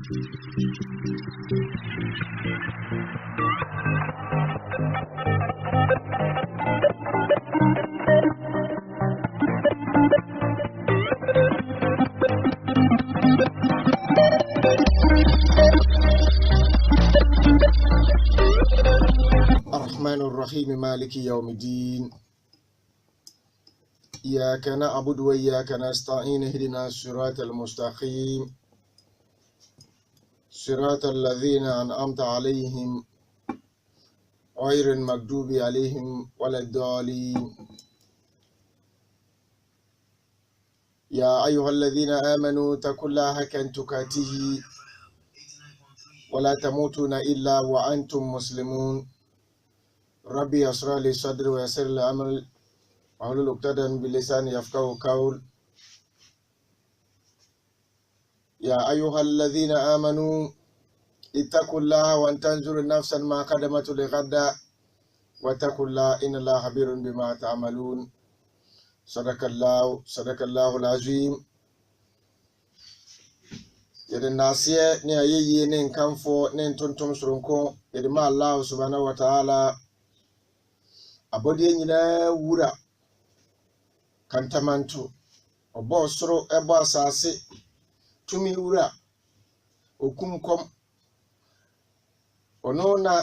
الرحمن الرحيم مالك يوم الدين إياك نعبد وإياك نستعين اهدنا الصراط المستقيم صراط الذين أنعمت عليهم غير المغضوب عليهم ولا الضالين يا أيها الذين آمنوا اتقوا الله حق تقاته ولا تموتون إلا وأنتم مسلمون ربي يسر لي صدري ويسر لي أمري واحلل عقدة من لساني يفقهوا قولي يا أيها الذين آمنوا اتقوا الله وانتظروا نفسا ما قدمت لغد واتقوا الله إن الله خبير بما تعملون صدق الله العظيم yɛde naaseɛ ne ayɛyie ne nkamfo ne ntontom soronko yɛde ma Allah subhanahu wa ta'ala abɔdeɛ nyinaa wura kantamanto ɔbɔ soro ɛbɔ asase tumi wura okumkom ɔno na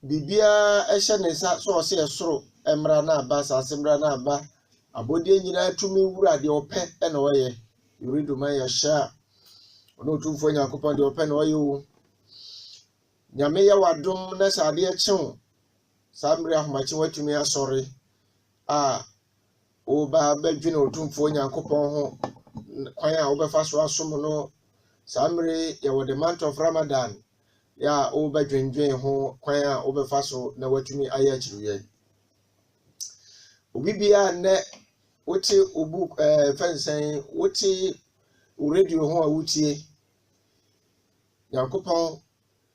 bibia ɛhyɛ ne nsa so ɔsɛ ɛsoro ɛmra na aba asase mra na aba abɔdeɛ nyinaa tumi wura deɛ ɔpɛ ɛna ɔyɛ yuridu man yasha ɔno tumfo Nyankopɔn deɛ ɔpɛ na ɔyɛ wo nyame yɛ wadom na sɛ adeɛ kyew saa mmere ahomakye watumi asɔre a woba bɛdwene ɔtumfo Nyankopɔn ho kwan a wobɛfa so asom no saa mmere yɛwɔ the month of Ramadan ya wobɛdwendwen ho kwan a wobɛfa so na watumi ayɛ akyiriwia obi bia nnɛ wote obu fɛnsɛn wote radio ho a wotie Nyankopɔn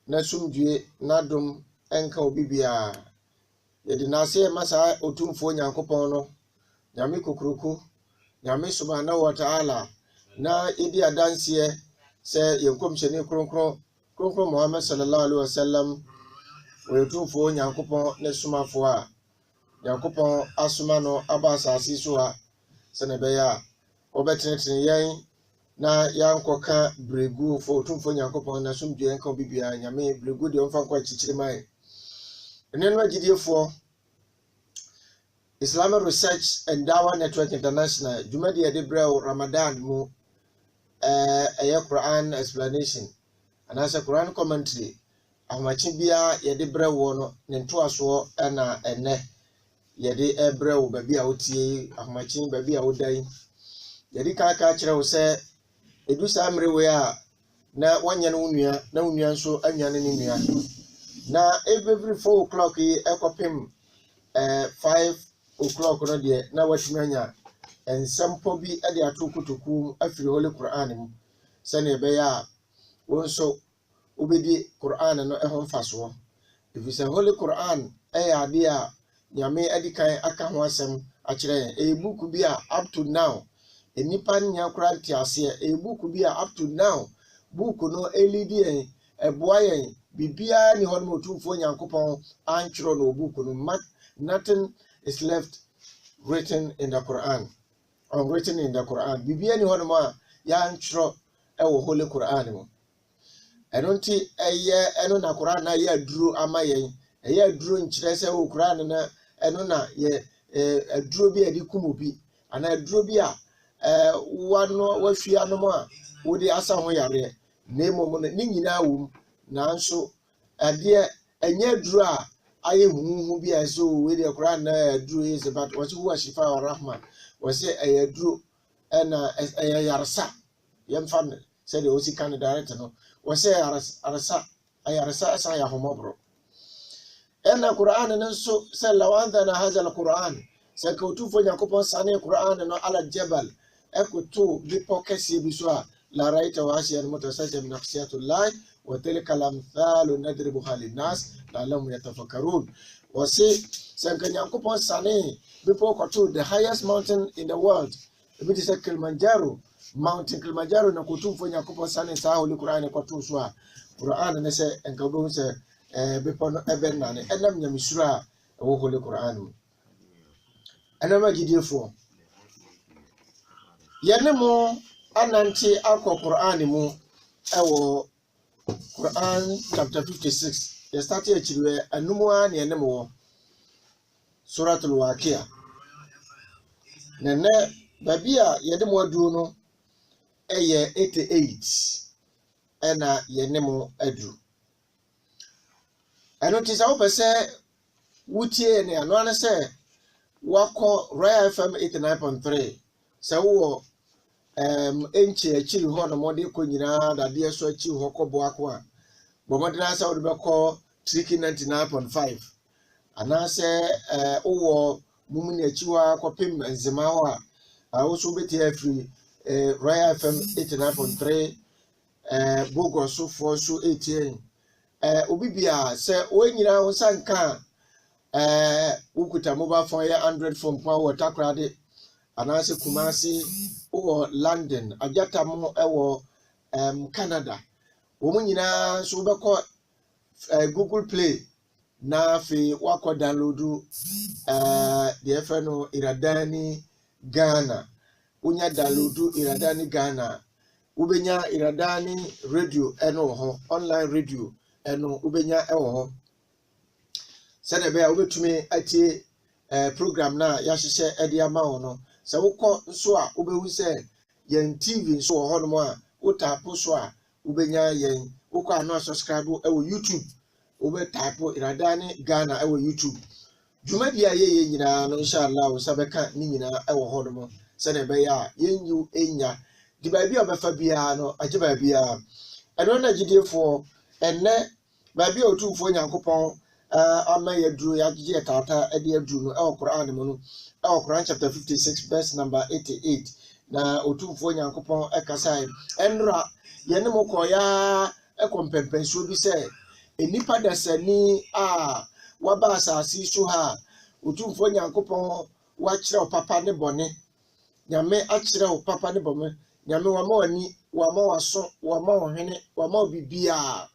na sumdue na dom enka obi bia yɛde nase ma saa otumfo Nyankopɔn no nyame kokroko nyame subhanahu wa ta'ala na idi adanseɛ sɛ yɛnkomhyɛne kronkron Muhammad sallallahu alaihi wasallam otumfo Nyankopɔn ne somafo a Nyankopɔn asoma no aba asase so a sɛne bɛyɛ a wɔbɛtenetene yɛn na yɛankɔka bregu fo otumfo Nyankopɔn na somdue nka obi bia nyame bregu deɛ ɔmfa nkɔ akyikyiri man ɛne no agyidiefo Islamic Research and Dawah Network International dwumadi yɛde brɛ Ramadan mu ɛyɛ Quran explanation anaasɛ Quran commentary ahomakye bia yɛde brɛ wo no ne ntoasoɔ ɛna ɛnɛ yɛde ɛbrɛ wo baabi a wotie ahomakye baabi a wodan yɛde kaka kyerɛ wo sɛ edu saa mmere we a na wanyɛ no wo nua na wo nua nso anya ne nua na every 4 o'clock yi ɛkɔpem 5 o'clock no deɛ na watumi anya nsɛmpo bi ɛde ato kotoku afiri Holy Quran mu sɛne ɛbɛyɛ a wo nso wobɛdi Quran no ɛho mfasoɔ ɛfiri sɛ Holy Quran ɛyɛ adeɛ a nyame adi kan aka ho asɛm akyerɛ yɛn ɛyɛ book bi a up to now enipa nya kora nte aseɛ ɛyɛ book bi a up to now book no elidi yɛn ɛboa yɛn bibia ni hɔ no otumfo Nyankopɔn antwerɛ no book no nothing is left written in the Quran unwritten in the Quran bibia ni hɔ no a yɛantwerɛ ɛwɔ Holy Quran mu ɛno nti ɛyɛ ɛno na Quran na yɛ aduro ama yɛn ɛyɛ aduro nkyerɛ sɛ wɔ Quran na ɛno na yɛ aduro bi a yɛde kum obi ana aduro bi a wano wahwie anom a wode asa ho yareɛ na mmom no ne nyinaa wɔ mu nanso adeɛ ɛnyɛ aduro a ayɛ huhu bi a ɛsɛ wɔ deɛ Quran na aduro yɛ sɛ but wɔsɛ huwa shifa wa rahma wɔsɛ ɛyɛ aduro ɛna ɛyɛ yaresa yɛmfa no sɛdeɛ wɔsi ka no direct no wɔsɛ yaresa ayaresa ɛsa yɛ ahomɔborɔ ɛna Quran no nso sɛ lawandana hazal Quran sɛ ka otumfo Nyankopɔn sane Quran no ala jabal ɛkoto bepɔ kɛseɛ bi so a la raita wa ashiyan mutasajjam min khashiyatullah wa tilka al-amthalu nadribuha lin-nas la'allahum yatafakkarun wɔse sɛ nka Nyankopɔn sane bepɔ kɔto the highest mountain in the world ebi te sɛ Kilimanjaro mountain Kilimanjaro na kotumfo Nyankopɔn sane saa Holy Quran kɔto so a Quran ne sɛ enka obehu sɛ bepɔ no ɛbɛnane ɛnam nyamesuro a ɛwɔ Holy Quran mu ɛnam agidiefo yɛne mo anante akɔ Quran mu ɛwɔ Quran chapter 56 yɛ start akyiriwe anumu a ne yɛne mo wɔ Suratul Waqiah nene babi a yɛde mo adu no ɛyɛ 88 ɛna yɛne mo adu ɛno ti sɛ wopɛ sɛ wotie ne ano ane sɛ wakɔ Royal FM 89.3 sɛ wowɔ enche akyiri hɔ na mode kɔ nyinaa dadeɛ so akyiri hɔ kɔbɔ ako a bɔmɔdena sɛ wode bɛkɔ Triki 99.5 anaasɛ wowɔ mumuni akyi hɔ akɔpem nzema hɔ a wo so bɛtie afiri Royal FM 89.3 Bogos so for so 18 obi bia sɛ wo nyinaa wo sanka wokuta mobile phone yɛ Android phone pa wo takrade anaasɛ Kumasi wo London ajata mo ɛwɔ Canada wo mu nyinaa so bɛkɔ Google Play na fi wako downloadu deɛ fɛ no Iradani Ghana unya downloadu Iradani Ghana ubenya Iradani radio ɛno ho online radio ɛno ubenya ɛwɔ ho sɛde bɛa wobɛtumi atie program na yɛahyehyɛ ɛde ama wo no sɛ wokɔ nso a wobɛhu sɛ yɛn TV nso wɔ hɔ no a wotapo so a ubenya yɛn wokɔ ano subscribe ɛwɔ YouTube ube type Iradani Ghana ɛwɔ YouTube dwumadi a yɛyɛ nyinaa no inshallah wo sabɛka ni nyinaa ɛwɔ hɔ no sɛde bɛyɛ a yɛnyu enya di baabi a bɛfa biara no agye baabi a ɛno na gyidiefo ɛnɛ baabi a otumfo Nyankopɔn ama yɛduru yɛagye tata ɛde aduru no ɛwɔ Quran mu no ɛwɔ Quran chapter 56 verse number 88 na otumfo Nyankopɔn ɛkasa ɛnra yɛne mo kɔya ɛkɔmpɛmpɛnsuo bi sɛ enipa dasani a waba asase so ha otumfo Nyankopɔn wakyerɛ papa ne bɔne nyame akyerɛ papa ne bɔne nyame wama wani wama waso wama ohene wama bibia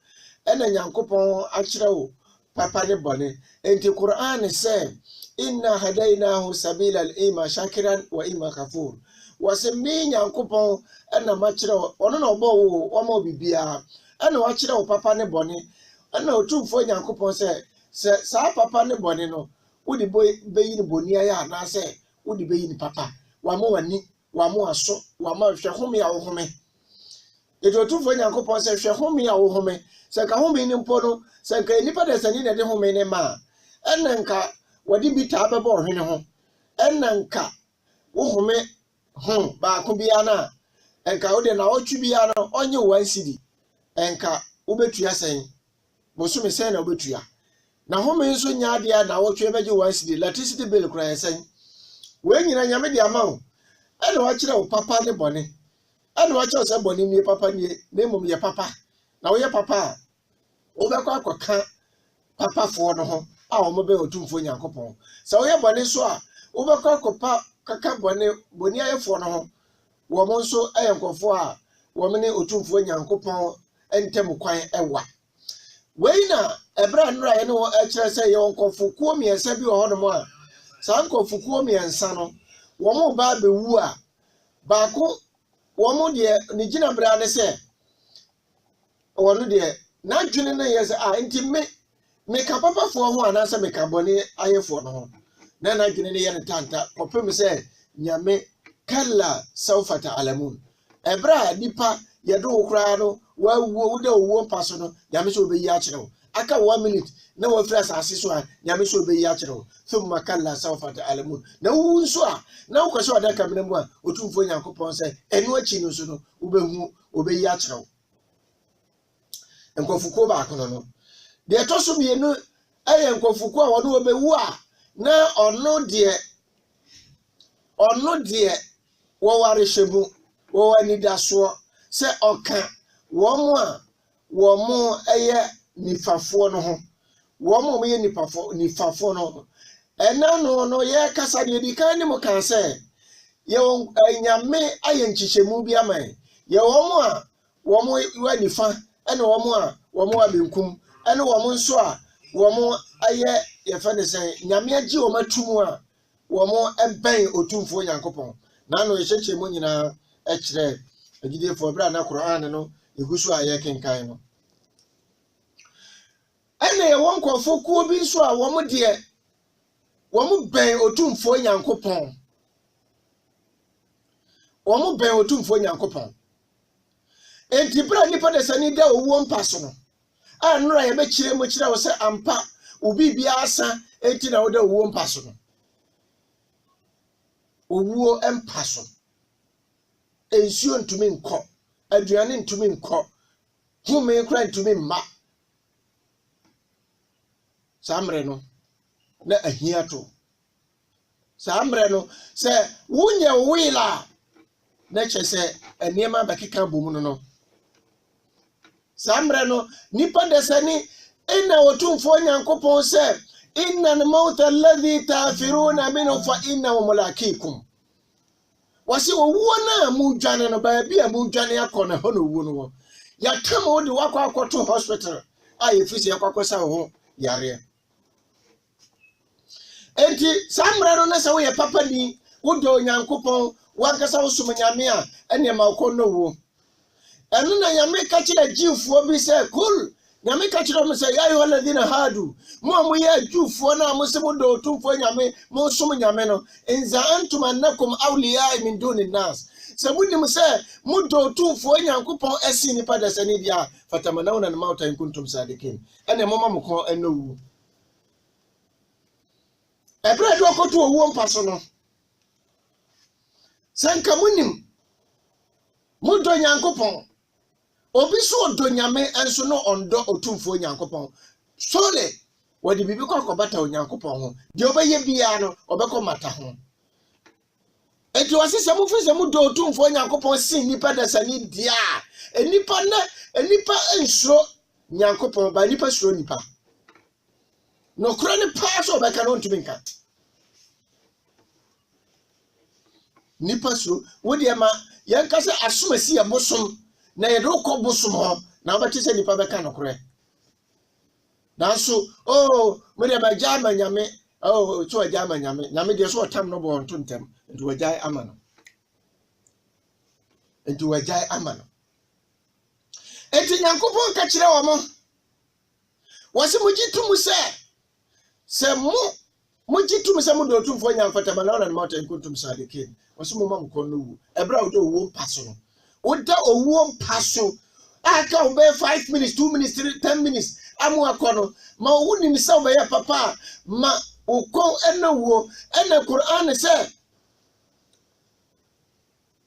ɛna Nyankopɔn akyerɛ papa ne bɔne enti Quran sɛ inna hadainahu sabila al-ima shakiran wa ima kafur wasemi Nyankopɔn ɛna makyerɛ ɔno na ɔbɔ wo wama bibia ɛna wakyerɛ papa ne bɔne ɛna otumfo Nyankopɔn sɛ saa papa ne bɔne no wodi bɛyi ne bɔne ayɛ anaasɛ wodi bɛyi ne papa wama wani wama aso wama hwɛ home a wo home eto otumfo Nyankopɔn sɛ hwɛ home a wo home sɛ ka home ne mpo no sɛ nka nipa de sani na de home ne ma ɛna nka wadi bi taa bɛbɔ ɔhwene ho ɛna nka wo home ho baako bia na ɛnka wo de na wotwe bia no ɔnye 1 cedi ɛnka wobetua sɛn bosome sɛn na wobetua na home nso nya ade na wotwe bɛgye 1 cedi electricity bill kura sɛn we nyina nyame de ama wo ɛna wakyerɛ wo papa ne bɔne ɛna wakyerɛ sɛ bɔne nie papa nie na mmom yɛ papa na wo yɛ papa a wo bɛkɔ akɔka papa fo no ho a wo mbe otumfo Nyankopɔn sɛ wo yɛ bɔne so a wo bɛkɔ akɔpa kaka bɔne ayɛfo no ho wo mo nso ɛyɛ nkɔfo a wo me ne otumfo Nyankopɔn ɛntem kwan ɛwa wei na ɛbra nnura yɛ ne wo ɛkyerɛ sɛ yɛ nkɔfo kuo miɛnsa bi wɔ hɔ no a saa nkɔfo kuo miɛnsa no wo mo ba bewu a baako wo mo de ne gina bra ne sɛ wo no de na dwene ne yɛ sɛ enti me ka papa fo ho anaasɛ me ka bɔne ayɛfo no ho na dwene ne yɛ ne tanta kɔpem sɛ nyame kalla sawfa ta'lamun ɛbra nipa yɛde wo kura no wo de wo pa so no nyame sɛ obeyi akyerɛ wo aka 1 minute na wo fira asase so a nyame sɛ obeyi akyerɛ wo thumma kalla sawfa ta'lamun na wo nso a na wo kwasɛ ɔda kamena mu a otumfo Nyankopɔn sɛ ɛno akyi no so no wobehu obeyi akyerɛ wo nkɔfuko ba akono no de ɛtɔ so mienu ɛyɛ nkɔfuko a wɔno obewu a na ɔno deɛ wɔware hwɛmu wɔwani dasoɔ sɛ ɔka wɔn ɛyɛ nifafoɔ no ho wɔn yɛ nifafoɔ no ho ɛna no yɛ kasa deɛ di kan ne mo kan sɛ Yɛwɔ nyame ayɛ nkyekyɛmu bi ama yɛn. Yɛwɔ a wɔn wa nifa ɛna wɔn a wɔn wa benkum ɛna wɔn nso a wɔn ayɛ yɛfɛ ne sɛ nyame agye wɔn atum a wɔn ɛbɛn otumfuo Nyankopɔn. N'ano yɛhyehyɛ mu nyinaa ɛkyerɛ agyidiefo bra na Quran no egu so a yɛkenkan no. Ɛna yɛwɔ nkɔfo kuo bi nso a wɔn deɛ wɔn bɛn otumfuo Nyankopɔn. Wɔn bɛn otumfuo Nyankopɔn. Enti bra nipa de sani da owuo mpa so no. A nnora yɛbɛkyerɛ mu kyerɛ wo sɛ ampa obi bia asa enti na wo da owuo mpa so no. Owuo mpa so. Ensuo ntumi nkɔ, aduane ntumi nkɔ, home kra ntumi mma. Samre no na ahia to. Samre no sɛ wonye wila na kyɛ sɛ eniema bakeka bom no. Samre no nipa desani ina otumfuo Nyankopɔn sɛ inna al-mauta alladhi tafiruna minhu fa innahu mulaqikum. Wasi owuo na mudwane no baabi a mudwane akɔ na ho no owuo no. Yatam wo de wakɔ akɔto hospital a yefisi yakɔkɔsa ho yare. Enti samre no na sɛ wo ye papa ni wo do Nyankopɔn wankasa wo som nyame a ene ma wo no wo. Enu na nyame ka kyerɛ jiwfo bi sɛ kul nyame ka kyerɛ mo sɛ ya ayyuhal ladina hadu mo yɛ jiwfo na mo se mo do otumfo nyame mo som nyame no inza antum annakum awliya min duni nas sɛ munim sɛ mo do otumfo Nyankopɔn asi nipa da sani dia fatamanawna al-mauta in kuntum sadiqin ene mo ma mo kon enowu ebra do koto owu mpa so no sanka munim mo do Nyankopɔn obi so do nyame enso no ondo otumfuo Nyankopɔn sole wodi bibi kokobata Nyankopɔn ho de obeye bia no obekɔ mata ho enti wasese mo fise mo do otumfuo Nyankopɔn sin nipa da sani dia enipa ensuro Nyankopɔn ba nipa suro nipa no kura ne pa so obeka no ntumi nka nipa suro wodi ma yanka se asomasi abosom na ye do kɔ bosom ho na obɛte sɛ nipa bɛka no korɛ nanso mo de ba jama nyame so jama nyame nyame de so otam no bo onto ntem nti wajai amano enti Nyankopɔn ka kyerɛ wo mo wase mo gitum sɛ mo gitum sɛ mo do otumfo Nyankopɔn na ona mata nkuntum sadikin wase mo ma mkɔ no wu ebra wo do wo paso no Oda owuo mpaso aka obe 5 minutes 2 minutes 3 10 minutes amu akono ma wuni misa obe ya papa ma ukon enawuo ena Quran se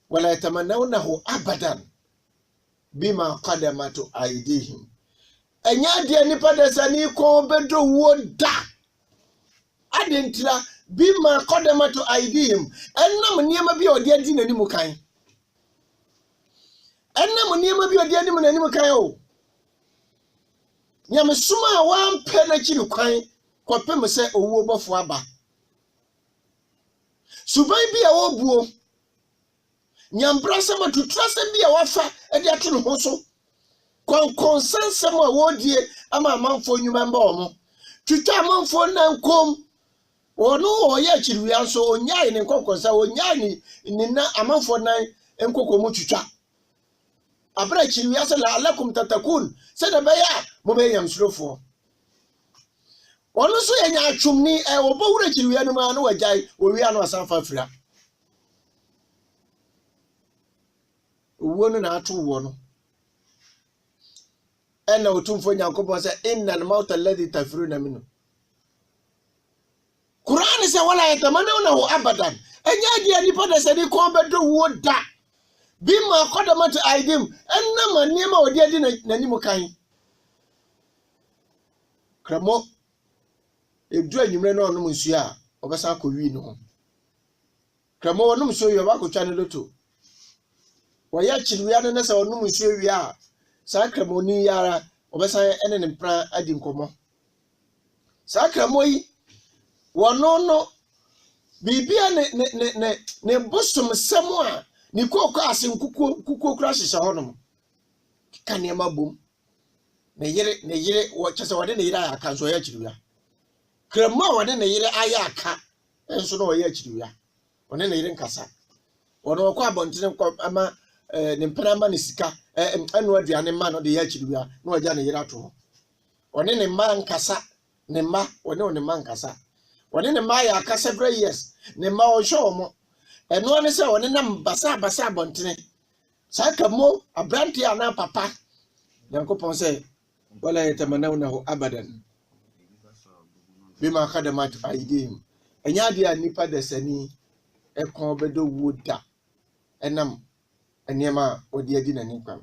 wala yatamannawnahu abadan bima qadamatu aydihim enya de nipa desani ko bedo wo da adentira bima qadamatu aydihim enam niema bi odi adi nanimu kan enam niema bi odi adi nanimu kan o nyame suma wampe na chiri kwan kopem se owuo bofo aba suban bi a wobuo nyambra sama tutrasem bi a wafa edi ato no ho so konsensem a wodie ama amanfo nyuma mba omo twitwa amanfo na nkom wono oya chiriwia so onyai ne nkokonsa onyai ni na amanfo nan nkokomu twitwa abra chiriwia se la alakum tatakun se da baya mo be yam surofo wono so yenya atwumni obowura chiriwia no ma no wajai owia no asanfa fira wono na ato wo no ena otumfo Nyankopɔn se innal mauta alladhi tafiruna minhu Quran se wala yatamannawnahu abadan enya dia nipa da se di ko bedo wo da bima qadamat aidim enna manema odi adi nanimu kan kramo edu anyumre na onum nsu a obesa akɔwi no kramo onum nsu yo ba ko twa ne loto waya chiriwia no na se onum nsu wi a sa kramo ni yara obesa ene ne mpra adi nkomo sa kramo yi wono no bibia ne bosom semwa ni kokɔ ase nkuko kura hyehyɛ hɔnom ka nneɛma bom ne yere wo kyese wode ne yere aka nso ya kyiriwia krama wode ne yere aya aka nso no ya kyiriwia one ne yere nkasa ono kɔ abɔntene ama ne mpana ma ne sika anu aduane ma no de ya kyiriwia no agya ne yere ato one ne ma nkasa ne ma one ne ma nkasa one ne ma ya aka several years ne ma o hwe omo eno ane se one nam basa abɔntene saka mo abranti ana papa Yankopɔn sɛ wala yatamanawnahu abadan bima qadamat aydihim enya dia nipa desani ekon bedo wuda enam eniema odi adi na nipa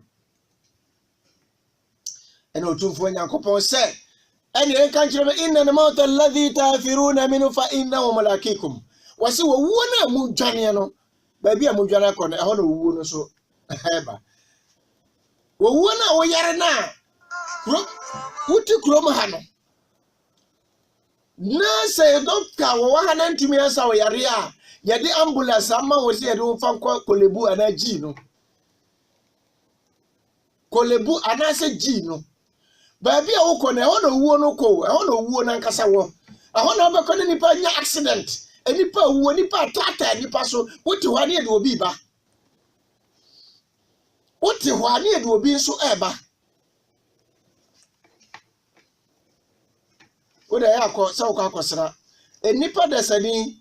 ena otumfo Yankopɔn sɛ eni enka nkyerɛ inna mauta alladhi tafiruna minhu fa innahu malakikum wasi wo na mu dwane no ba bia mu dwane akɔ no ɛhɔ na wuwo no so eba wo na wo yare na wuti krom ha no na say doctor wo ha na ntumi asa wo yare a ye de ambulance ama wo se ye de wo fa kolebu ana gi no kolebu ana se gi no ba bia wo kɔ na ɛhɔ na wuwo no kɔ ɛhɔ na wuwo na nkasa wo ɛhɔ na obekɔ ne nipa nya accident enipa wuwo nipa tata nipa so wuti hɔ na ye de obi ba wuti hɔ na ye de obi nso eba Oda ya akɔ sɛ wokɔ akɔsra enipa desani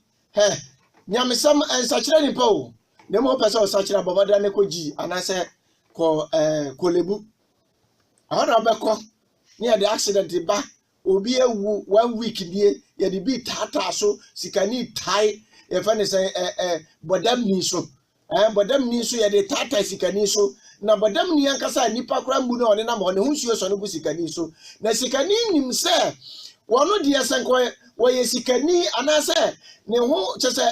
nyamesam ensakira nipa o na mo pɛ sɛ osakira babada ne kɔgi anasɛ kolebu ahona obɛkɔ ne ya de accident ba obi ewu 1 week die ya de bi tata so sikani tai e fa ne sɛ bodam ni so ya de tata sikani so na bodam ni ankasa nipa kora mbu na one na ma one hunsuo so no bu sikani so na sikani nim sɛ wono dia senko woye sikani anase ne ho chese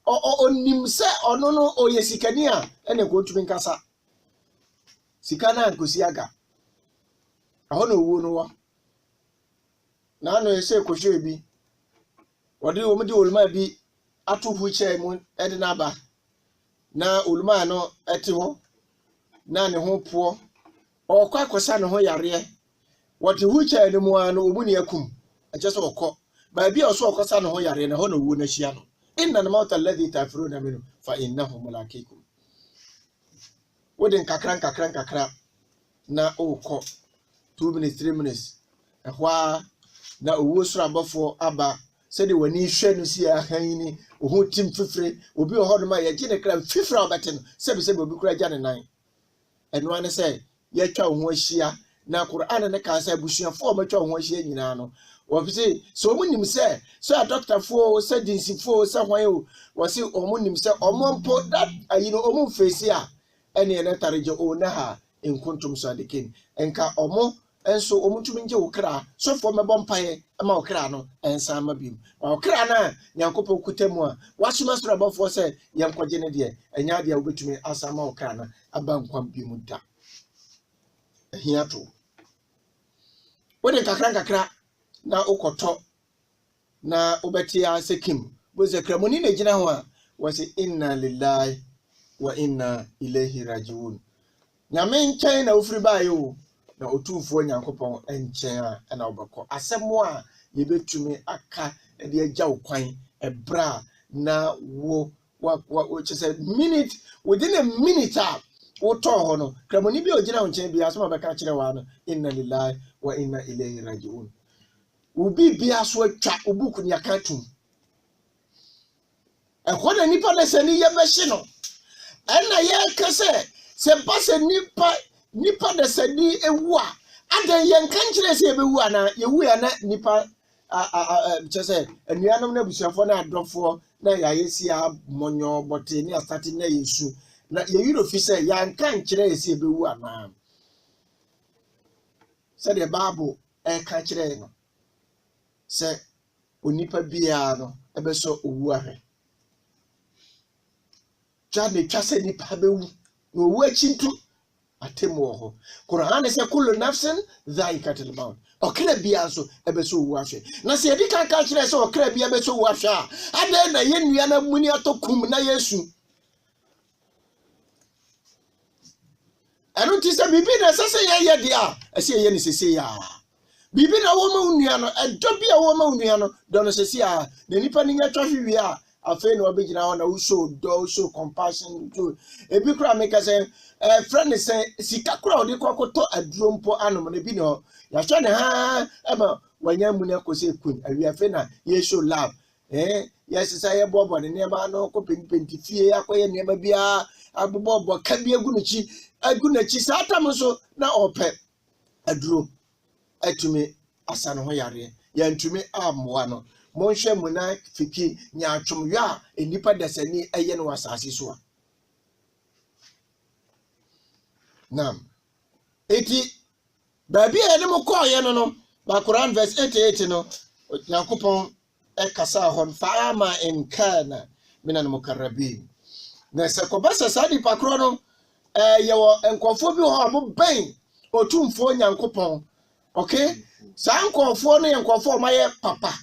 onim se ono no oye sikani a ene ko tumi nkasa sikana nkosi aga aho na owu no wa na no ese ko hwe bi wode wo mde oluma bi atu hu che mu ede na ba na oluma no ete ho na ne ho po okwa kosa ne ho yare wote hu che ne mu ano omu ne akum Ajaso okɔ ba bia oso okosa no ho yare na ho na wu na hia no inna mauta alladhi tafiruna minhu fa innahu malakikum wodin kakran na okɔ 2 minutes 3 minutes ehwa na owu sura bafo aba sɛde wani hwɛ no si ahan ni ohu tim fifire obi oho no ma ye gine kra fifire obete no sɛbe obi kura gya ne nan eno ane sɛ ye twa ho ahia na Qur'an ne ka sɛ busuafo matwa ho ahia nyina no wofisi so omunim se so a doctor fo se dinsi fo se hwan o wasi omunim se omompo that ayino omun face a ene na tareje o na ha enkuntum so adekin enka omo enso omutumi nje okra so fo mebɔ mpae ama okra no ensa ma bim okra na Nyankopɔ kutemu a wasuma soro abafo se yankɔgye ne de enya de a wobetumi asa ma okra na aba nkwam bi mu da ehia to wode kakra na ukoto na ubetia sekim boze kramoni ne gina ho a wase inna lillahi wa inna ilaihi rajiun nyame nkyɛn na ofiri baayo na otumfo Nyankopɔn nkyɛn a na obekɔ asɛmo a yebetumi aka de agya ukwan ebra na wo chese minute within a minute a wo to ho no kramoni bi ogina ho nkyɛn bi asɛmo bɛka kyerɛ wa no inna lillahi wa inna ilaihi rajiun ubi bia so atwa obuku ne akatum ehɔ na nipa na sɛ ni ye bɛhye no ɛna ye kase sɛ ba sɛ nipa na sɛ ni ewu a adan ye nka nkyerɛ sɛ ebewu ana yewu ya na nipa kyɛ sɛ anuanom na busuafo na adɔfo na ya yesia monyo bote ni astate na yesu na ye yuro fi sɛ ya nka nkyerɛ sɛ ebewu ana sɛ de Bible ka kyerɛ no sɛ onipa bia no ebeso owu ahwe twa sɛ nipa bewu na owu achintu atemu ho Quran say kullu nafsin dhaikatul maut okra bia so ebeso wu ahwe na se yedi kan ka kire se okra bia beso wu ahwe a ade na ye nua na muni atokum na Yesu anu ti se bibi na se ye dia ese ye ni sese ya bibi na wo ma unua no edo bia wo ma unua no do no sese ya na nipa ni nya twahwe a afei na obegina ho na wo show compassion to ebi kura make say friend say sika kura odi kwakoto aduro mpo anom na bi no ya hwe ne ha eba wanya mu na kose kun awi afei na ye show love yes say ye bobo ne ma no ko penti fie akoye ne ma bia agbobo ka bi agunachi satam so na ope aduro atumi asano ho yare ya ntumi amwa no monhwe mu na fiki nya atwomyo a enipa dasani eye no wasase so a nam eti baby ene mo koye no ba Quran verse 88 no Yakupon ekasa hon faama enkana minan mukarrabin na se ko basa sadi pakro no yewo enkofo bi ho mo ben otumfo Nyankopon okay sa enkofo no enkofo maye papa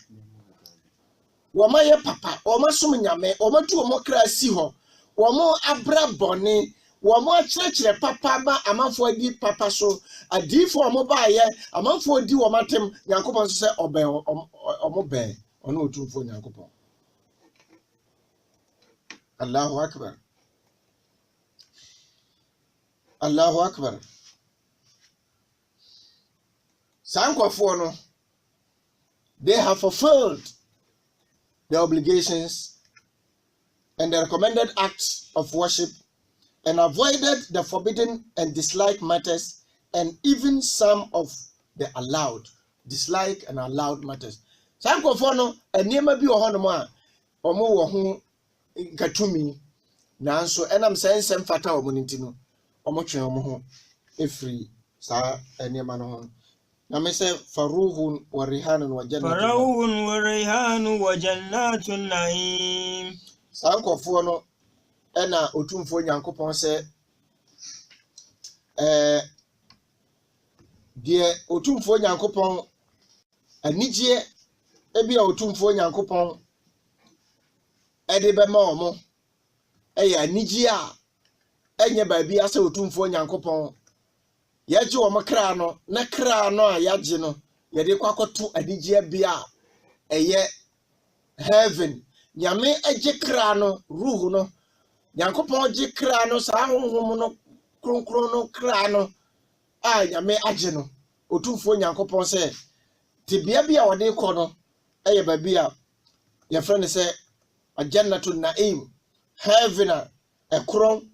womaye papa omasum nyame omatu omokra si ho womo abra bone womo akyerɛkyerɛ papa ba amanfo adi papa so adifo omo baaye amanfo adi womatem Nyankopon so sɛ oben omo ben ono otumfo Nyankopon Allahu akbar Allahu akbar sankofo no they have fulfilled the obligations and the recommended acts of worship and avoided the forbidden and disliked matters and even some of the allowed dislike and allowed matters sankofo no eniema bi wo no mo a omo wo ho katumi nanso enam sensem fata omo ntino omo twen omo ho efri sa eniema no ho na me say faruhun wa rihanun wa jannatun na'im sankofo no ena otumfo Nyankopon se die otumfo Nyankopon anigye ebia otumfo Nyankopon ede be ma omo eya anigye a enye ba bia se otumfo Nyankopon yaji wo makra no na kra no a yaji no yede kwakoto anigye bia eye heaven nyame eje kra no ruhu no Nyankopon je kra no sa honhom no kronkron no kra no a nyame age no otumfo Nyankopon se tibia bia wode kɔ no eye ba bia ye friend se ajannatun na'im heaven a ekron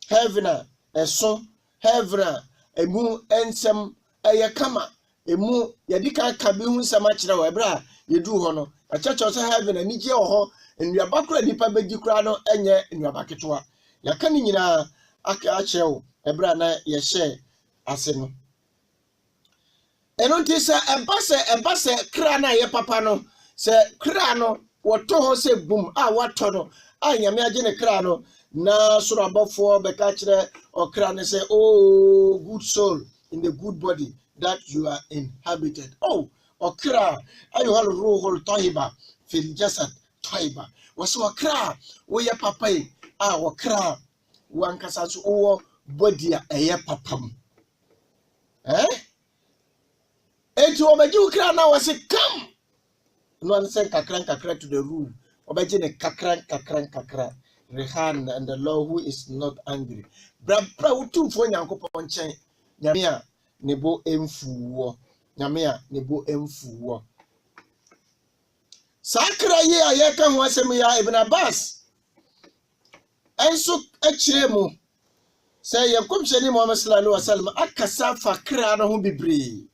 heaven a eso heaven a emu ensem eye kama emu yedika ka bi hu nsem a kire wa bra yedu ho no a church of heaven ani je ho nnuaba kura nipa begi kura no enye nnuaba ketewa yaka ni nyina aka achewo ebra na ye share ase no eno nti se ebase kra na ye papa no se kra no woto ho se bum a wato no a nyame age ne kra no na soro abofo beka kire okra ne say oh good soul in the good body that you are inhabited oh okra ayuhal ruhul tayyiba fil jasad tayyiba waso okra wo ye papa yi a okra wankasa so wo body a eye papam enti obeji okra na wase come no an say kakran to the room obeji ne kakran Rehan and the Lord who is not angry. Bra utumfo Nyankopon chen nyame a nebo emfuwo nyame a nebo emfuwo sakra ye ayeka ho asem ya Ibn Abbas enso akire mu say yakomshani Muhammad sallallahu alaihi wasallam akasa fakra no ho bibre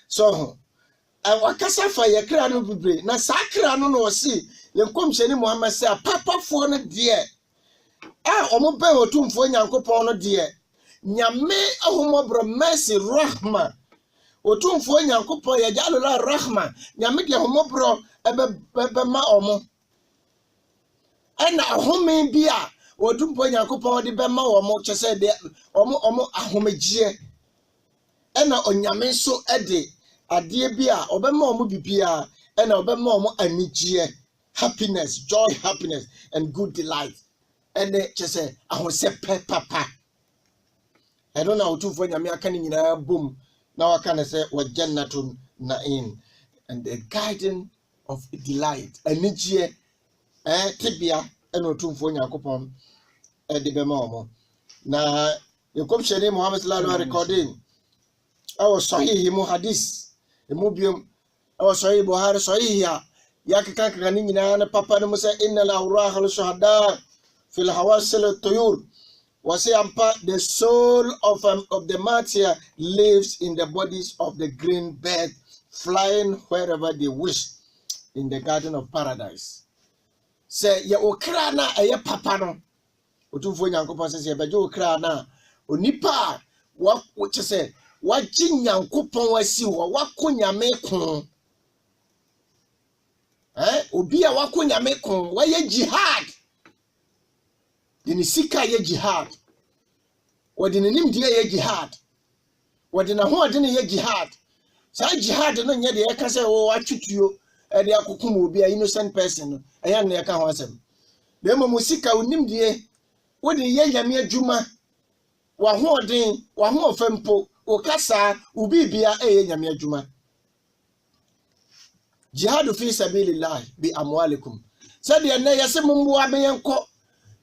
so wakasa fa yakra no bibre na sakra no no si yenkomsheni Muhammad say papa fo no de omo be otumfo Nyankopon no de nyame ahomobro mercy rahma otumfo Nyankopon ya jalula rahma nyame de ahomobro ebe ma omo ana ahome bia Otumfo Nyankopɔn de bɛma wo mo kyese de omo ahomegye ena onyame so de ade bi a obɛma omo bibia ena obɛma omo anigye happiness, joy, happiness and good delight ene kyese ahosepe papa eno na otumfo nyame aka ni nyina bom na waka ne se wajannatun na'im and the garden of delight anigye tibia ena otumfo Nyankopɔn de bɛma omo na yekomhyɛne Muhammad sallallahu alaihi recording awo sahih mu hadith mu biom awo sahih Buhari sahih ya kaka ni nyina na papa no se inna la urahul shuhada fil hawasil tuyur wasi ampa the soul of the martyr lives in the bodies of the green bird flying wherever they wish in the garden of paradise. Say ye okra na eye papa no otumfo Nyankopɔn se ye beje okra na onipa wa kyese wagye Nyankopɔn wasi wo wakonyame ko obi a wakonyame ko waye jihad dini sika ye jihad wadini nimdi ye jihad wadina ho adini ye jihad sa jihad no nye de ye ka se wo atwituo e de akokum obi a innocent person no eya na ye ka ho asem na emo sika onimdi wodi ye nyame adwuma wa ho odin wa ho ofempo o kasa ubibia ye nyame adwuma jihad fi sabilillah bi amwalikum sade na yese mumboa be yenko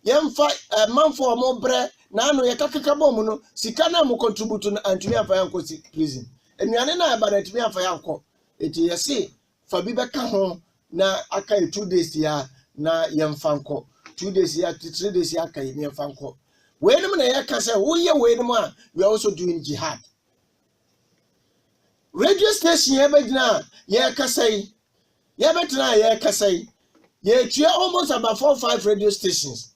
yemfa manfo mo bre na anu ye kakaka bom no sika na mo contribute na antumi afa yanko si prison enuane na aba na antumi afa yanko eti yese fa bi beka ho na aka 2 days ya na yemfa nko 2 days ya 3 days ya aka yemfa nko wenim na ye ka se wo ye wenim a we are also doing jihad. Radio station ye begina ye kasai ye betina ye kasai ye tue almost about 4-5 radio stations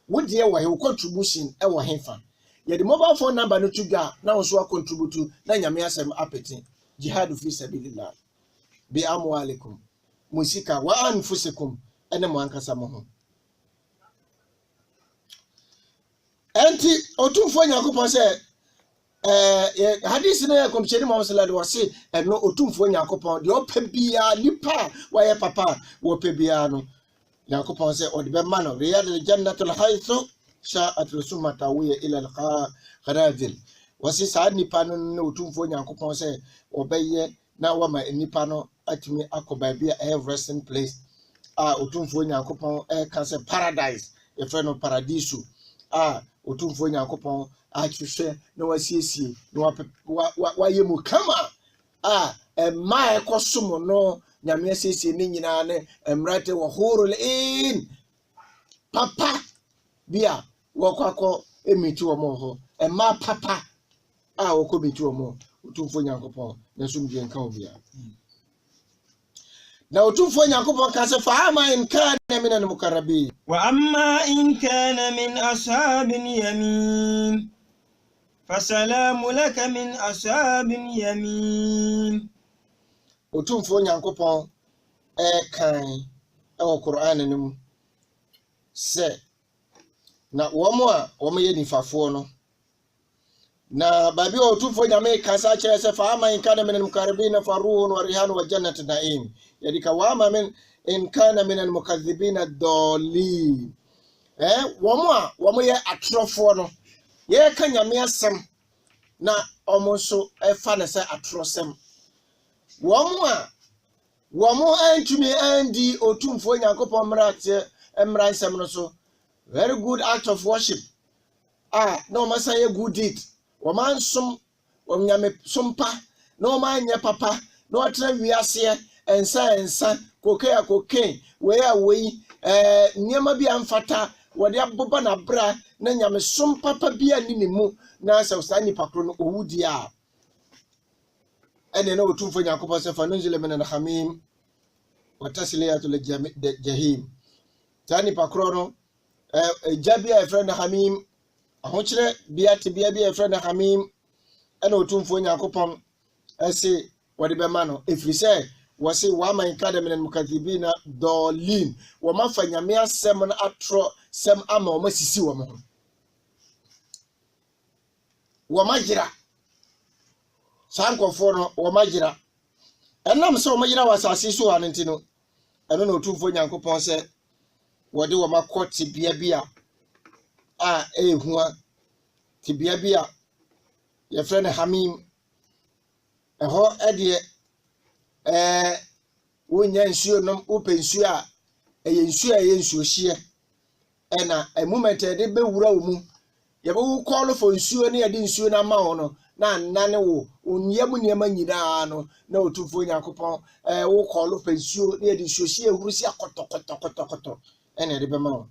would ye wa he contribution e wo hefa ye the mobile phone number no tuga na wo so contribute na nyame asem apeti jihad fi sabilillah bi amwalikum musika wa anfusikum ene mo ankasa mo ho enti otumfo Nyankopɔn se hadith na ya komcheni Muhammad sallallahu alaihi wasallam eno otumfo Nyankopɔn de opebia nipa wa ye papa wo pebia no Nyankopɔn se odibe mano riyadul jannatul haythu sha'at rusumata wa ila al-kharajil wasi sa nipa no otumfo Nyankopɔn se obeye na wa ma nipa no atumi akoba bia a resting place otumfo Nyankopɔn ka se paradise e fe no paradiso otumfo Nyankopɔn achwehwe na wasiesie na waye mu kama ma ekosom no nyame asiesie ne nyina ne emrate wo horul in papa bia wokwakọ emiti wo mo ho ma papa wokomiti wo mo otumfo Nyankopɔn na so mbie nka obia na otumfo Nyankopɔn ka se fa ama in kana min al-mukarrabin wa amma in kana min ashabin yamin فسلام لك من أصحاب اليمين otumfo Nyankopɔn kan o Qur'an nim se na womo ye nifafo no na babi otumfo nyame kasa kyerɛ se fa ama in kana min al-mukarrabin faruhun wa rihan wa jannat na'im yadika wa ama min in kana min al-mukaththibin ad-dallin womo ye atrofo no ye ka nyame asem na omo so efa ne se atrosem womo antumi andi otumfo Nyankopɔn mra nsem no so very good act of worship no masa ye good deed woman som nyame sompa no man nye papa no atra wiase ensa koke we nyama bi amfata wode aboba na bra na nyame som papa bia ni mu na sa nipa kro no owudi ene na otumfo Nyankopɔn se fa nunzile min al-hamim wa tasliyatul jahim tani pa kro no jabia e friend hamim ahokyere bia te bia e friend hamim ene otumfo Nyankopɔn ese wode be ma no efrise wose wa man kada min al-mukaththibina dolin wa mafa nyame asem na atro sem ama o masisi wo mo wo magira sankofo no wo magira enam se wo magira wasase so ha ntino eno na otumfo Nyankopɔn se wode wo makoti bia bia a ehua tibia bia ye frɛ Hamim ɛhɔ ɛdeɛ wonya nsuo nom wopɛ nsuo a ɛyɛ nsuo a ɛyɛ nsuo hye ɛna a moment ɛde bɛwura wo mu yɛbɛwo call for nsuo ne yɛde nsuo na ma wo no na nane wo onyam niema nyinaa no na otumfo Nyankopɔn wo call for nsuo ne yɛde nsuo hye ehuru si akotokotokotokoto ɛna yɛde bɛma wo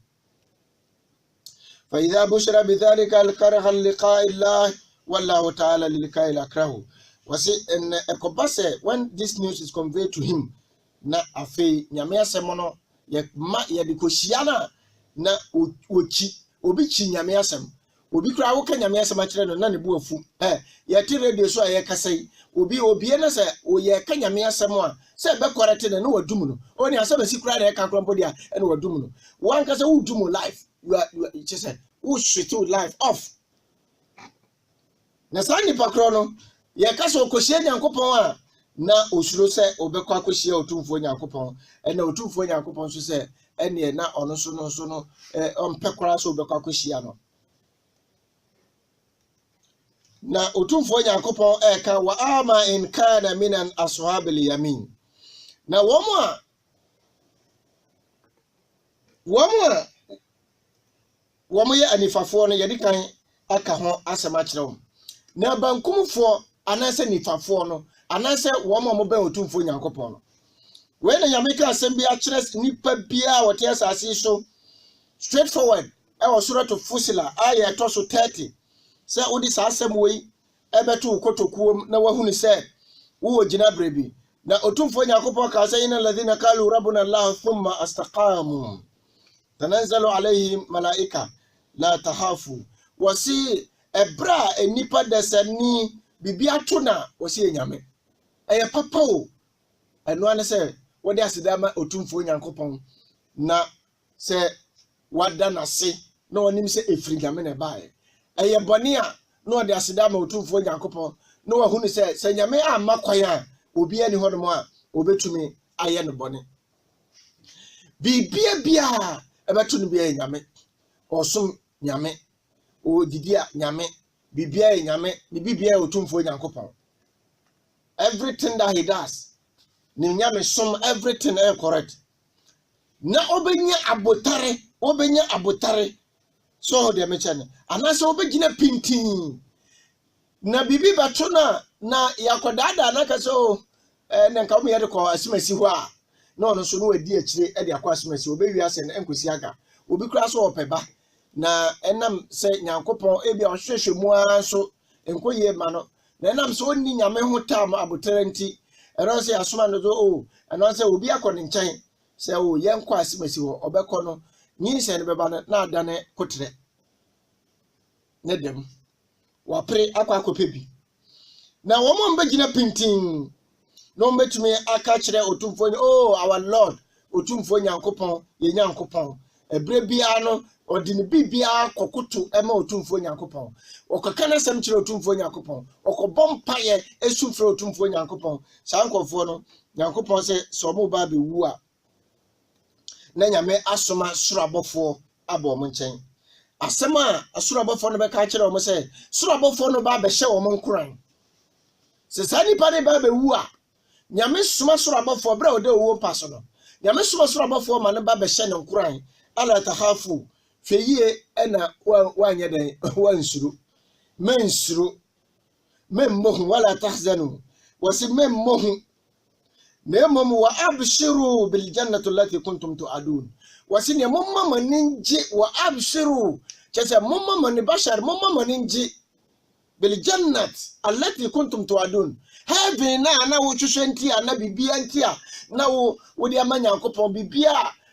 fa idha bushira bidhalika alkaraha liqa'i Allah wallahu ta'ala lilqa'i akrahu was it in ekobase when this news is conveyed to him na afei nyame asɛm no ye de kohyia na ochi obi chi nyame asɛm obi kura wo ka nyame asɛm a kyerɛ no na ne bu afu ye ti radio so a ye kasai obi na sɛ o ye ka nyame asɛm a sɛ be correct na wadum no oni asɛm si kura na ye ka krampo dia na wadum no wan ka sɛ wo dum life you just said who shit life off na sa nipa kro no ye ka so kohyia Nyankopɔn a na osuro sɛ obekɔ akohyia otumfo Nyankopɔn na otumfo Nyankopɔn so sɛ ene na ɔno so no ɔmpɛkora so obekɔ akohyia no na otumfo Nyankopɔn eka wa ama in kana minan ashabil yamin na wɔn yɛ anifafo no yɛde kan aka ho asɛm akyerɛ wɔn na bankumfo anase nifafo no anase wɔn a mobɛ otumfo Nyankopɔn no we na nyame ka asɛm bi akyerɛ nipa bia a wɔte asase so straightforward ɛwɔ suratu Fusila ayɛ to so 30 sɛ wodi saa asɛm wei ɛbɛto kotokuom na wahunu sɛ wo gyina brebi na otumfo Nyankopɔn ka sɛ inna alladhina qalu rabbuna Allah thumma istaqamu tanazzalu alayhim malaika la tahafu wasi ebra enipa desani bibia to na wasi nyame eye papa o eno ane se wode asedama otumfo Nyankopɔn na se wada na se na onim se efiri nyame na bae eye bone a na wode asedama otumfo Nyankopɔn na wahunu se nyame amma kwan a obi ani ho no a obetumi aye no bone bibia bia ebeto no bia nyame osum nyame o didia nyame bibia nyame ni bibia otumfo Nyankopɔn everything that he does ni nyame som everything is correct na obenya abotare so de mechane anase obegina pintin na bibi bato na yakodada na kaso na nka mo yede ko asimasi ho a na ono so no wadi akire e de akwa asimasi obewi ase na enkosi aga obi kura so opeba na enam se Nyankopɔn ebi ohwehwe mu anso enkoye ma no na enam so onni nyame ho tam abotare nti ero se asoma no o eno se obi akɔ ne nkyɛn se o yenkɔ asimasi ho obekɔ no nyin se ne beba na adane kotre ne dem wapre akɔ bi na wo mo mbegina pintin no mbetumi aka kyerɛ otumfo our Lord otumfo Nyankopɔn ye Nyankopɔn ebre bia no odi ne bibia kokoto ema otumfo Nyankopɔn okaka na sem kyerɛ otumfo Nyankopɔn okobɔ mpaye esufre otumfo Nyankopɔn sankofo no Nyankopɔn se so mo ba be wu a na nyame asoma surabɔfo abɔ mo nkyɛn asɛm a asurabɔfo no bɛka kyerɛ mo se surabɔfo no ba bɛhyɛ wo mo nkuran se sani pa ne ba be wu a nyame soma surabɔfo bra ode wo paso no nyame soma surabɔfo ma ne ba bɛhyɛ ne nkuran ala tahafu feyie ena wanye den wansuru memmohu wala tahzanu wasi memmohu nemom wa abshiru bil jannati allati kuntum tu'adun wasi ne momma maninji wa abshiru chese momma man bashar momma maninji bil jannati allati kuntum tu'adun heaven na wo twhwenti ana bibia ntia na wo de amanya Nyankopɔn bibia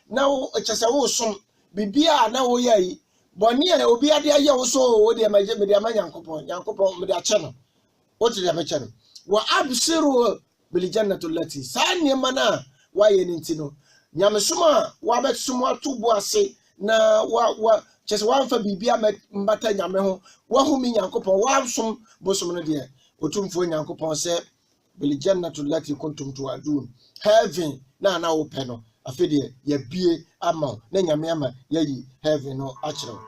na wo chese wo som bibia na wo yai boni e obi ade aye wo so wo de amanya me de amanya Nyankopɔn me de ache no wo te de ache no wa absiru bil jannati allati sani mana wa ye nti no nyamesoma wa betumo atubo ase na wa kyese wamfa bibia mbata nyame ho wahumi nyankopɔn wansom bosom no de otumfo nyankopɔn sɛ bil jannatu lati kuntum tuadun heaven na wo pɛ no afede ya bie ama na nyame ama yayi heaven no akyerɛ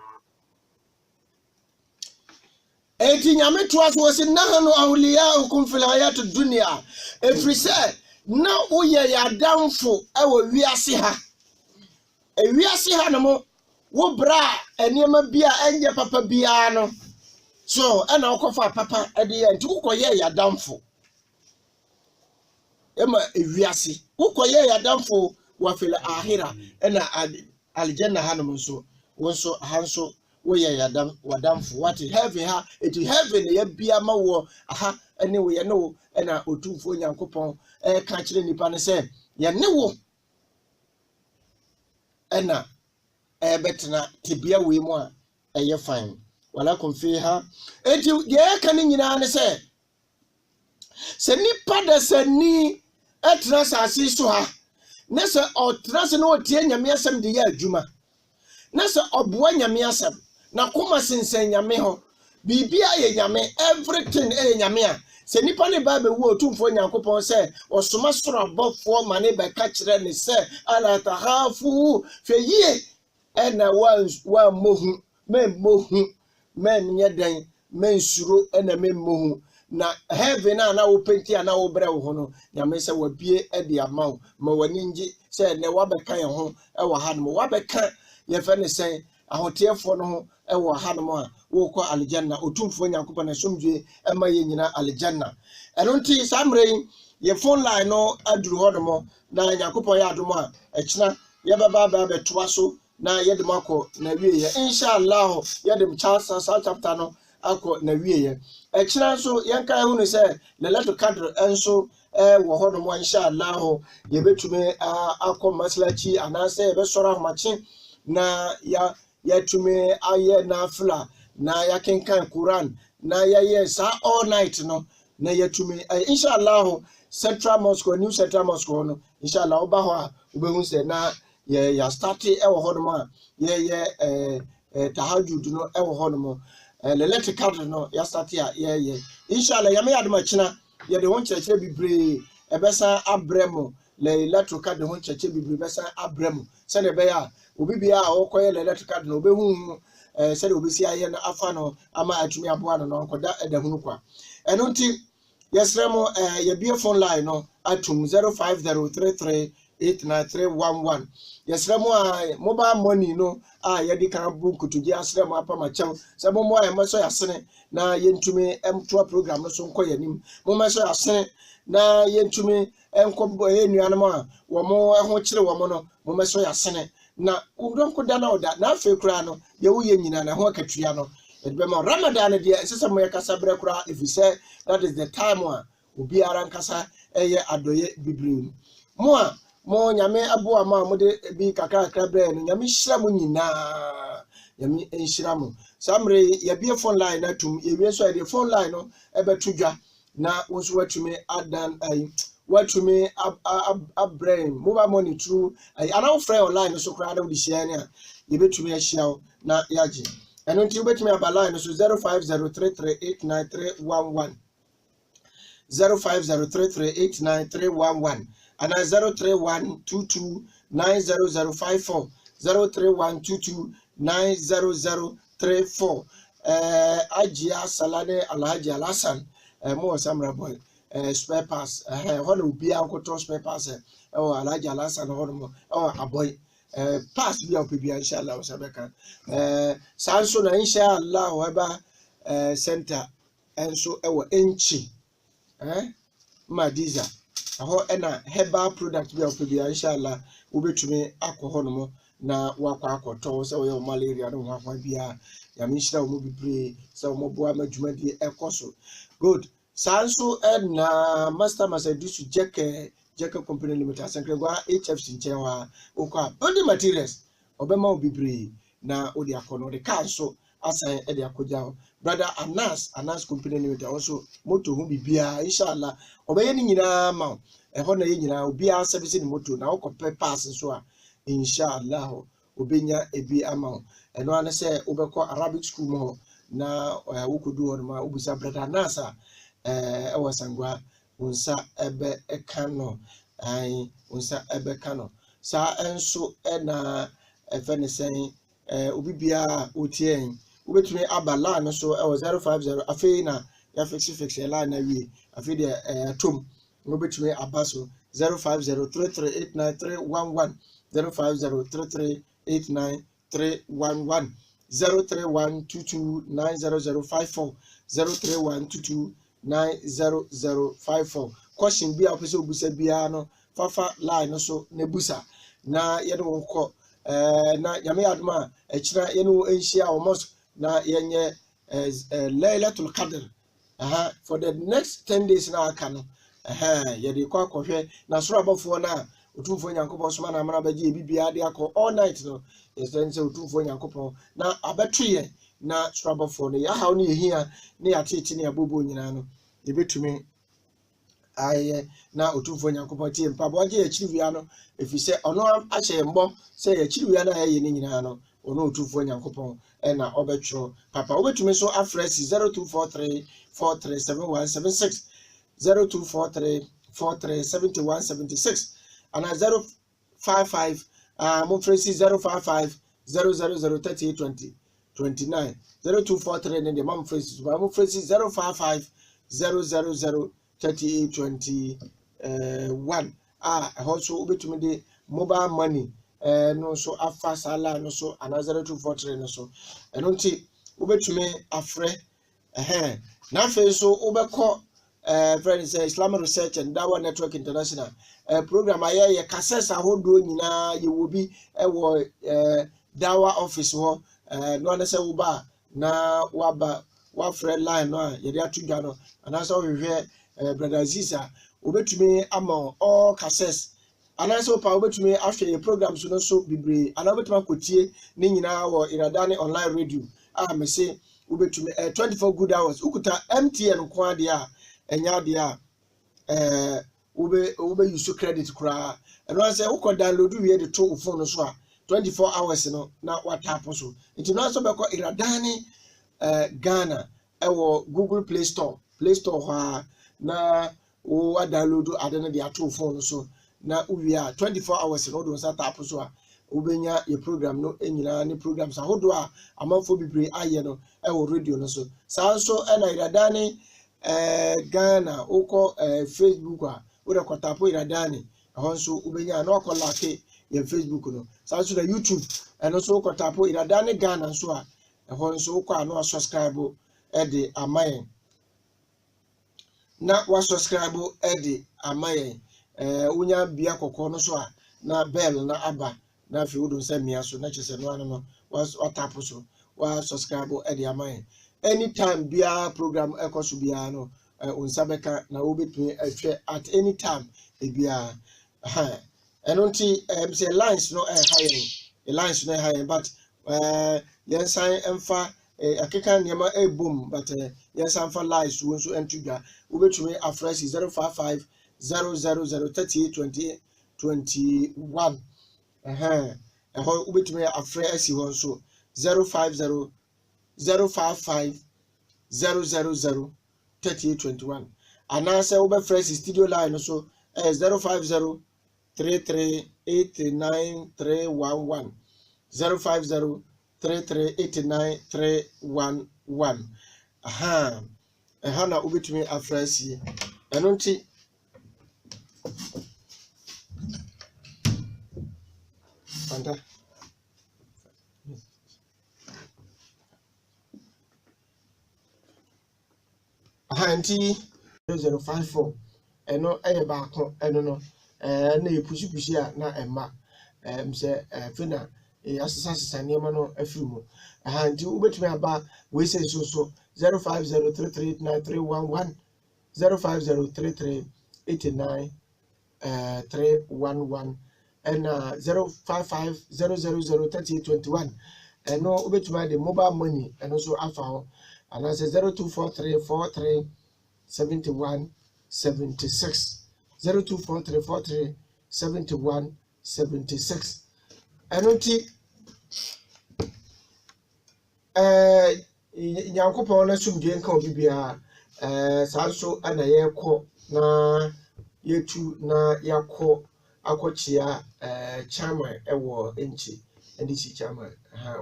eti nyame to aso si nahanu awliyaukum fil hayatid dunya efrise na woyɛ yadamfo ɛwɔ wiase ha wiase ha no mo wo bra eniema bia enye papa bia no so ɛna wokɔfa papa ɛde yɛ nti wokɔyɛ yadamfo ema wiase wokɔyɛ yadamfo wa fil ahira ɛna aljanna ha no so wonso hanso woyɛ yadam wadamfo wati heaven ha eti heaven ya bia ma wo aha ɛne wo yɛ no ɛna otumfo nyankopɔn ka kyerɛ nipa ne sɛ yɛ ne wo ɛna betena tibia we mu a ɛyɛ fine wala konfiha eti ye kan nyina ne se nipa da sani etra sase so ha ne se otra se no tie nyame asem de ya adwuma ne se oboa nyame asem na koma sensen nyame ho bibia ye nyame everything nyame a se nipa ne ba be wo otumfo nyankopɔn se osoma soro abofo ma ne be ka kire ne se ala tahafu fe yie ena wa mohu men mohu men nyeden men suro ena men mohu na heaven na wo penti na wo brɛ wo ho no nyame sɛ wabie de amaw ma wani ngi sɛ ne wabɛka yɛ ho ɛwɔ ha no wabɛka yɛ fɛ ne sɛ ahoteɛfo no ho ɛwɔ ha no a wo kɔ aljanna otumfo nyankopɔn na somdwe ɛma yɛ nyina aljanna ɛno nti samre yɛ phone line no aduru hɔ no na nyankopɔn yɛ adom a ɛkyena yɛ baba bɛtoa so na yɛ de makɔ na wie yɛ inshallah yɛ de sa chapter no akɔ na wie yɛ ɛkyena so yɛnka hu ne sɛ lelato kadr enso wɔ hɔ no mo inshallah yɛbɛtume akɔ maslachi anase yɛbɛsɔra ahomakye na yɛtume ayɛ nafila na yɛkenkan Quran na yɛyɛ sa all night no na yɛtume inshallah Central Mosque New Central Mosque no inshallah oba hɔ a wobɛhu sɛ na ya start ɛwɔ hɔ no a yɛyɛ tahajjud no ɛwɔ hɔ no lelete card no ya start ya ye inshallah ya me adoma kina ye de won kyerɛkyerɛ bibre ɛbɛsa abrɛmo lelete card ho kyerɛkyerɛ bibre bɛsa abrɛmo sɛ ne bɛ ya obi bia a wɔkɔyɛ lelete card no obehu sɛ de obesi ayɛ na afa no ama atumi aboa no no nkɔda ɛdahunu kwa ɛno nti yɛsrɛ mo ye bie phone line no atum 05033893311 yɛsrɛ mo a mobile money no a yɛde kan bu kutugi asrɛ mo apa ma kyɛw sɛ mo mo a yɛmɛsɔ yɛasene na yɛntumi ɛmtoa program no so nkɔ yɛnim mo mɛsɔ yɛasene na yɛntumi ɛnkɔ nuanom a wɔn ho kyerɛ wɔn no mo mɛsɔ yɛasene na udonko da na oda na afei kura no yɛwo yɛ nyina na ho akatua no yɛde bɛma Ramadan no deɛ ɛsɛ sɛ mo yɛkasa brɛ kura if you say that is the time a obiara nkasa ɛyɛ adɔyɛ bibiri mo a mo nyame aboa ma mo de bi kakra brɛ no nyame hyira mo nyina nyame enhyira mo samre ye bie phone line na tum ye wie so de phone line no ebeto dwa na wonso watumi adan watumi abrɛm mobile money through anaw frɛ online so kra da wo di share ne a ye betumi ahia na yagye ɛno nti wo betumi aba line so 0503389311 0503389311 and 03122900054 03122900034 Ajia Salade Alhaji Alasan mo Samra boy spare pass hono bia nkoto spare pass Alhaji Alasan hono aboy pass bia opibia inshallah osabeka sanso na inshallah weba center enso ewo enchi Madiza aho ena herbal product bia opibia inshallah wobetumi akọ hono na wakọ akọtọ se wo malaria no ho bia ya minshira wo bibre se wo boa madwumadi ekoso good sanso na master Masadisu Jeke company limited sankregwa HFC nchewa okwa building materials obema wo bibre na odi akono de car so asan e de akoja brother Anas company limited also moto hu bibia inshallah obeye ni nyina ma e ho na ye nyina obi a service ni moto na wo pass so a inshallah obenya ebi ama wo eno ane se wobekɔ Arabic school mo na wokodu hɔ no ma wobusa brother nasa ɛwɔ Sangwa unsa ebe ekano ai unsa ebe kano sa enso na efe ne sen obi bia otien wobetumi aba line so ɛwɔ 050 afei na ya fix line na wie afei de atom wobetumi aba so 05033893311 05033893311 03122900054 03122900054 question bi a pese obusa bia no fafa line no so na busa na ye no ko na yame aduma ekira ye no enhia o mos na yenye Laylatul Qadr for the next 10 days na aka no ye de kwa kohwe na soro abofo na otumfo nyankopon soma na amana bagie bibia de akọ all night no yesense otumfo nyankopon na abetwe na soro abofo no ya haw ne yehia ne ya tete ne abobo nyina no ye betumi aye na otumfo nyankopon tie mpabo age ya chiriwia no efise ono ahye mbo se ya chiriwia na ye ne nyina no ono otumfo nyankopon na obetwo papa obetumi so afresi 0243437176 0243437176 and 055 Mumfresi 055 0003820 29 0243 and the Mumfresi 055 0003821 also ubetumi de mobile money no so afa sala no so and 0243 no so eno nti ubetumi afre na fe so ubekọ friends Islamic Research and Dawa Network International program aye cases ahodo nyina ye wo bi ewo Dawa office ho no na se wo ba na waba wa friend line no ye dey atudwa no anasa hwehwe brother Aziza obetumi ama all cases anasa opa obetumi ahwe ye programs no so bibre ana obetumi akotie ni nyina wo Iradani online radio me say obetumi 24 good hours ukuta MTN ko ade a enya de a ube use credit kura eno say uko download we de to phone no so a 24 hours no na watap so it no so be ko Iradani Ghana ewo Google Play Store ha na o download ade no de ato phone so na uwi a 24 hours no do sa tap so a ubenya your program no enyina ni programs ahodo a amanfo bibre aye no ewo radio no so sa so na Iradani Ghana uko Facebook a wo rekotapo Iradani ho nso ubenya na okolake ya Facebook no sa so na YouTube eno so okotapo Iradani Ghana nso a ho nso uko ano subscribe de amayen na wa subscribe de amayen unya bia kokko no so a na bell na aba na fi wodo nsa mia so na chese no ano no wa tap so wa subscribe de amayen anytime bia program ekoso bia no unsa beka na obetumi ahwe at any time bia eno nti say lines no high lines no high but yensan emfa akeka niema boom but yensan fa lines wo nso entudwa obetumi afresh 055 0003820 21 eho ubetumi afre asi ho nso 050 055 0003821 anase ube fresh studio line so 050 3389 311 050 3389 311 na ubetumi afresh eno nti Fanta Hanti 054 eno eye baako eno no na epushi a na emma mse fina asesa niema no afiri mu hanti ubetumi aba we say so 0503389311 0503389311 and 055 eno ubetumi the mobile money eno so afa and I say 0243437176 0243437176 eno ti Nyankopɔn na sumdie nka obi bia saa so ana yɛkɔ na yetu na yakɔ akɔkyia chairman ɛwɔ enchi NDC chairman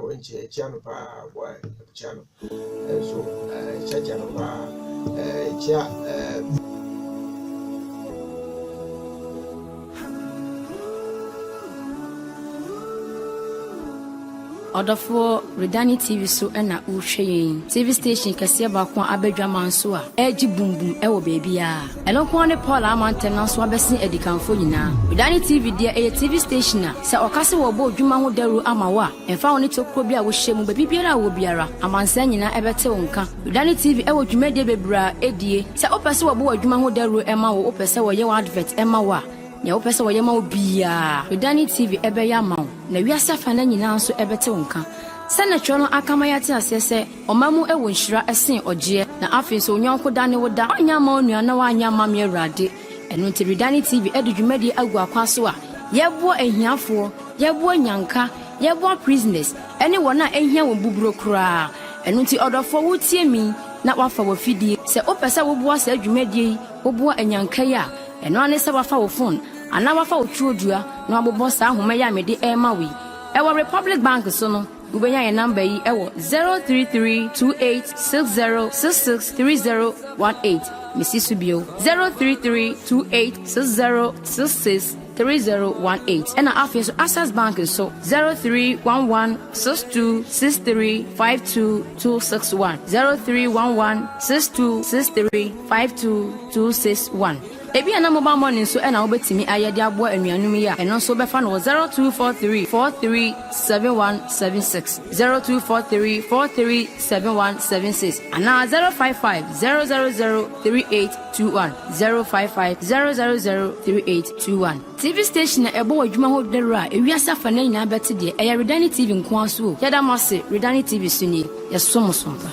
wɔ enchi chia no pa wɔ chia no so chia no pa chia Odofo Redani TV so na uhwe TV station kase ba ko abadwaman so a eji bumbum e wo baby a eno ko ne Paul Amanten na so abesin edikanfo nyina Redani TV dia e TV station a se okase wo bo dwuma ho daru ama wa emfa woni tokro bi a wo hye mu baby biara wo biara amansa nyina ebete wo nka Redani TV e wo dwuma de bebra edie se opese wo bo dwuma ho daru e ma wo opese wo ye advert e ma wa ya opese wo ye ma obia Redani TV ebe ya ma na wiasa fa na nyina nso ebete wonka senatro no akamaya te asese omamu ewo nhira esen oje na afi so onyanko dane wo da anya ma onua na wa anya ma me Awurade eno nti Redani TV edudwumadi agu akwaso a yebo ahiafo yebo nyanka yebo prisoners ene wona ahia won buburo kura eno nti odofo wotie mi na wafa wo fidie se opese wo boa sa adwumadi wo boa anyanka ya eno ane se wafa wo phone ana wafa wo tuodua na wabobɔ sa ahoma ya mede ema wi ewo Republic Bank so no ubenya ye number yi ewo 0332860663018 Missy Subio 0332860663018 and after so Access Bank so 031162635261 031162635261 Ebi ana mobile money so na obetimi ayede abo anuanum ya eno so befa no 0243437176 0243437176 ana 0550003821 0550003821 TV station na ebo adwuma ho dera ewiasa fa na nyina beti de Redani TV nko aso yada mase Redani TV suni yeso musompa